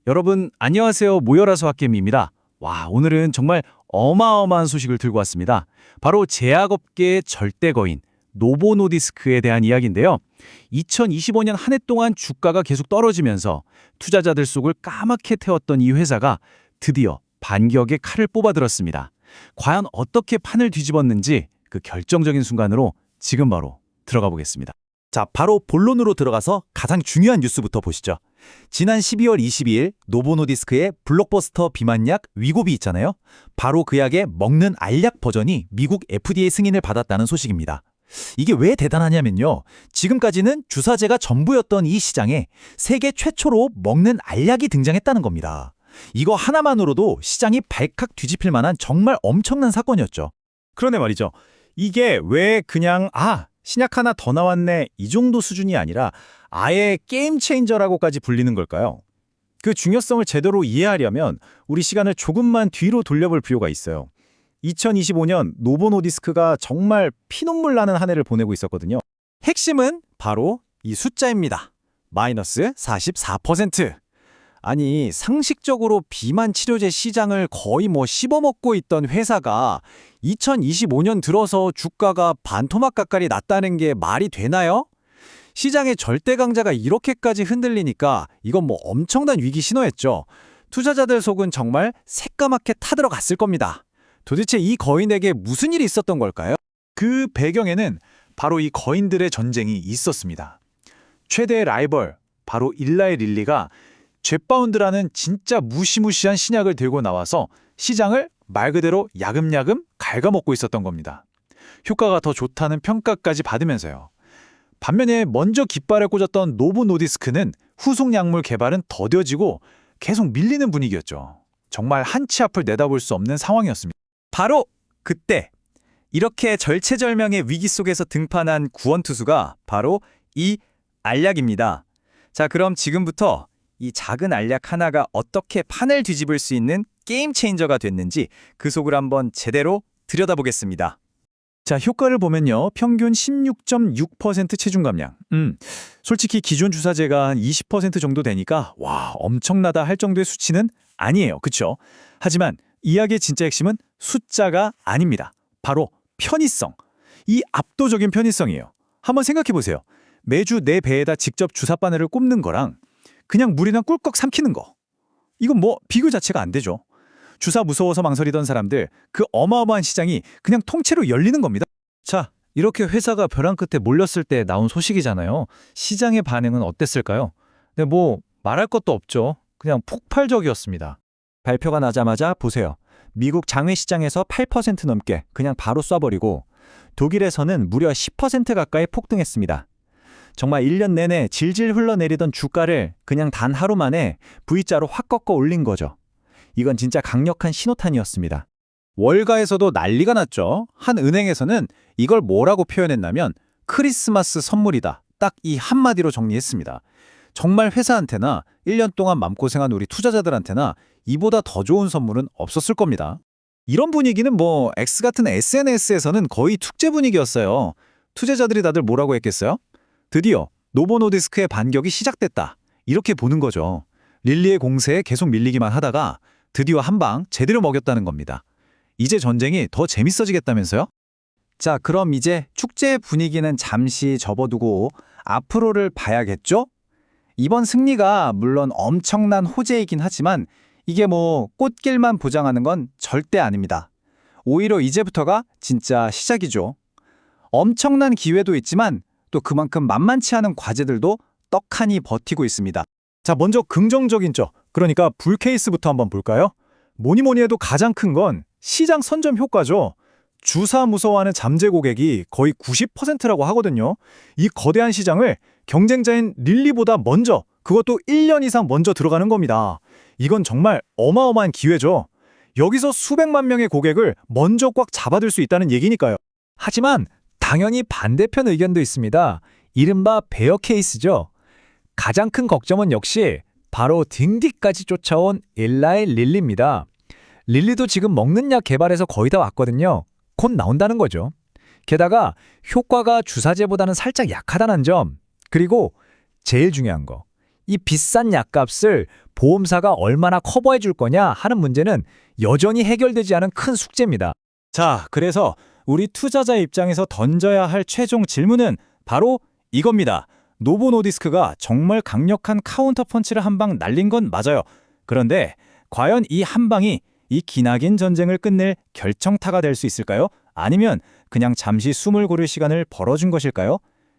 여러분 안녕하세요. 모여라서 학개미입니다. 와, 오늘은 정말 어마어마한 소식을 들고 왔습니다. 바로 제약업계의 절대 거인 노보노디스크에 대한 이야기인데요. 2025년 한 해 동안 주가가 계속 떨어지면서 투자자들 속을 까맣게 태웠던 이 회사가 드디어 반격의 칼을 뽑아들었습니다. 과연 어떻게 판을 뒤집었는지 그 결정적인 순간으로 지금 바로 들어가 보겠습니다. 자, 바로 본론으로 들어가서 가장 중요한 뉴스부터 보시죠. 지난 12월 22일 노보노디스크의 블록버스터 비만약 위고비 있잖아요. 바로 그 약의 먹는 알약 버전이 미국 FDA 승인을 받았다는 소식입니다. 이게 왜 대단하냐면요. 지금까지는 주사제가 전부였던 이 시장에 세계 최초로 먹는 알약이 등장했다는 겁니다. 이거 하나만으로도 시장이 발칵 뒤집힐 만한 정말 엄청난 사건이었죠. 그러네 말이죠. 이게 왜 그냥 신약 하나 더 나왔네 이 정도 수준이 아니라 아예 게임 체인저라고까지 불리는 걸까요? 그 중요성을 제대로 이해하려면 우리 시간을 조금만 뒤로 돌려볼 필요가 있어요. 2025년 노보노디스크가 정말 피눈물 나는 한 해를 보내고 있었거든요. 핵심은 바로 이 숫자입니다. 마이너스 44%. 아니, 상식적으로 비만 치료제 시장을 거의 씹어먹고 있던 회사가 2025년 들어서 주가가 반토막 가까이 났다는 게 말이 되나요? 시장의 절대 강자가 이렇게까지 흔들리니까 이건 엄청난 위기 신호였죠. 투자자들 속은 정말 새까맣게 타들어갔을 겁니다. 도대체 이 거인에게 무슨 일이 있었던 걸까요? 그 배경에는 바로 이 거인들의 전쟁이 있었습니다. 최대의 라이벌, 바로 일라의 릴리가 젯바운드라는 진짜 무시무시한 신약을 들고 나와서 시장을 말 그대로 야금야금 갉아먹고 있었던 겁니다. 효과가 더 좋다는 평가까지 받으면서요. 반면에 먼저 깃발을 꽂았던 노보노디스크는 후속 약물 개발은 더뎌지고 계속 밀리는 분위기였죠. 정말 한치 앞을 내다볼 수 없는 상황이었습니다. 바로 그때 이렇게 절체절명의 위기 속에서 등판한 구원투수가 바로 이 알약입니다. 자, 그럼 지금부터 이 작은 알약 하나가 어떻게 판을 뒤집을 수 있는 게임 체인저가 됐는지 그 속을 한번 제대로 들여다보겠습니다. 자, 효과를 보면요. 평균 16.6% 체중 감량. 솔직히 기존 주사제가 한 20% 정도 되니까 와, 엄청나다 할 정도의 수치는 아니에요. 그쵸? 하지만 이 약의 진짜 핵심은 숫자가 아닙니다. 바로 편의성. 이 압도적인 편의성이에요. 한번 생각해 보세요. 매주 내 배에다 직접 주사 바늘을 꼽는 거랑 그냥 물이랑 꿀꺽 삼키는 거. 이건 비교 자체가 안 되죠. 주사 무서워서 망설이던 사람들, 그 어마어마한 시장이 그냥 통째로 열리는 겁니다. 자, 이렇게 회사가 벼랑 끝에 몰렸을 때 나온 소식이잖아요. 시장의 반응은 어땠을까요? 근데 말할 것도 없죠. 그냥 폭발적이었습니다. 발표가 나자마자 보세요. 미국 장외 시장에서 8% 넘게 그냥 바로 쏴버리고 독일에서는 무려 10% 가까이 폭등했습니다. 정말 1년 내내 질질 흘러내리던 주가를 그냥 단 하루 만에 V자로 확 꺾어 올린 거죠. 이건 진짜 강력한 신호탄이었습니다. 월가에서도 난리가 났죠. 한 은행에서는 이걸 뭐라고 표현했냐면 크리스마스 선물이다. 딱 이 한마디로 정리했습니다. 정말 회사한테나 1년 동안 맘고생한 우리 투자자들한테나 이보다 더 좋은 선물은 없었을 겁니다. 이런 분위기는 X 같은 SNS에서는 거의 축제 분위기였어요. 투자자들이 다들 뭐라고 했겠어요? 드디어 노보노디스크의 반격이 시작됐다. 이렇게 보는 거죠. 릴리의 공세에 계속 밀리기만 하다가 드디어 한 방 제대로 먹였다는 겁니다. 이제 전쟁이 더 재밌어지겠다면서요? 자, 그럼 이제 축제 분위기는 잠시 접어두고 앞으로를 봐야겠죠? 이번 승리가 물론 엄청난 호재이긴 하지만 이게 꽃길만 보장하는 건 절대 아닙니다. 오히려 이제부터가 진짜 시작이죠. 엄청난 기회도 있지만 또 그만큼 만만치 않은 과제들도 떡하니 버티고 있습니다. 자, 먼저 긍정적인 쪽, 그러니까 불 케이스부터 한번 볼까요? 뭐니 해도 가장 큰 건 시장 선점 효과죠. 주사 무서워하는 잠재 고객이 거의 90%라고 하거든요. 이 거대한 시장을 경쟁자인 릴리보다 먼저, 그것도 1년 이상 먼저 들어가는 겁니다. 이건 정말 어마어마한 기회죠. 여기서 수백만 명의 고객을 먼저 꽉 잡아둘 수 있다는 얘기니까요. 하지만 당연히 반대편 의견도 있습니다. 이른바 베어 케이스죠. 가장 큰 걱정은 역시 바로 등 뒤까지 쫓아온 일라의 릴리입니다. 릴리도 지금 먹는 약 개발에서 거의 다 왔거든요. 곧 나온다는 거죠. 게다가 효과가 주사제보다는 살짝 약하다는 점, 그리고 제일 중요한 거, 이 비싼 약값을 보험사가 얼마나 커버해 줄 거냐 하는 문제는 여전히 해결되지 않은 큰 숙제입니다. 자, 그래서 우리 투자자 입장에서 던져야 할 최종 질문은 바로 이겁니다. 노보노디스크가 정말 강력한 카운터 펀치를 한 방 날린 건 맞아요. 그런데 과연 이 한 방이 이 기나긴 전쟁을 끝낼 결정타가 될 수 있을까요? 아니면 그냥 잠시 숨을 고를 시간을 벌어준 것일까요?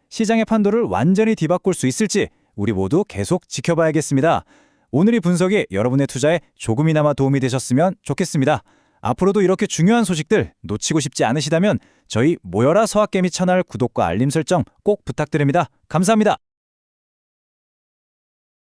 시장의 판도를 완전히 뒤바꿀 수 있을지 우리 모두 계속 지켜봐야겠습니다. 오늘 이 분석이 여러분의 투자에 조금이나마 도움이 되셨으면 좋겠습니다. 앞으로도 이렇게 중요한 소식들 놓치고 싶지 않으시다면 저희 모여라 서학개미 채널 구독과 알림 설정 꼭 부탁드립니다. 감사합니다.